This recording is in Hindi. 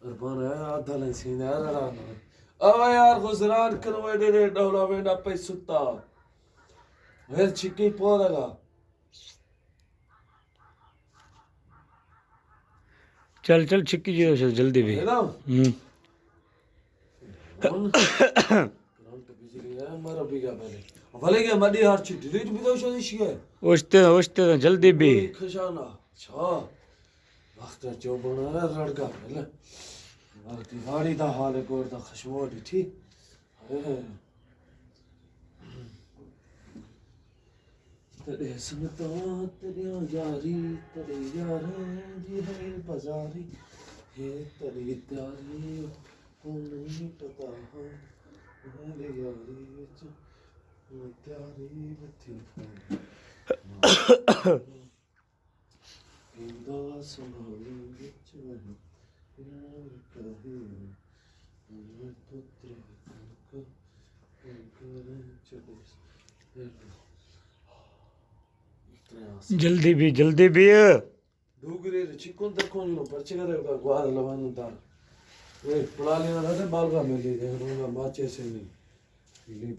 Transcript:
कुर्बान है आधा ले सीन यार अब यार गुजरान करो एडे डोला वेंडा पे सुता वेर चिक्की पोरगा चल चल छिक्की जी जल्दी भी है ना करंट बिजली है मर भी गया पहले भले के मडी हार छिटी रीट भी तो शोदिश है ओस्ते जल्दी भी कोई खजाना छा वक्त जो बना रड़का पहले वक्त गाड़ी दा हाल कोर दा खशमोड़ थी अरे तेरे सुनता तेरे यारी तेरे यारें दी है बाजारी ये तेरी त्यारी को नहीं पता है मेरे यारी त्यारी थी इंदा सुनाली विच यार कहे मैं पुत्र को करे चले जल्दी भी डूगरे चिकन तक नो पर्चे करे का ग्वार लवान तार वे पुला लेना था बाल का मिले दे माचे से नहीं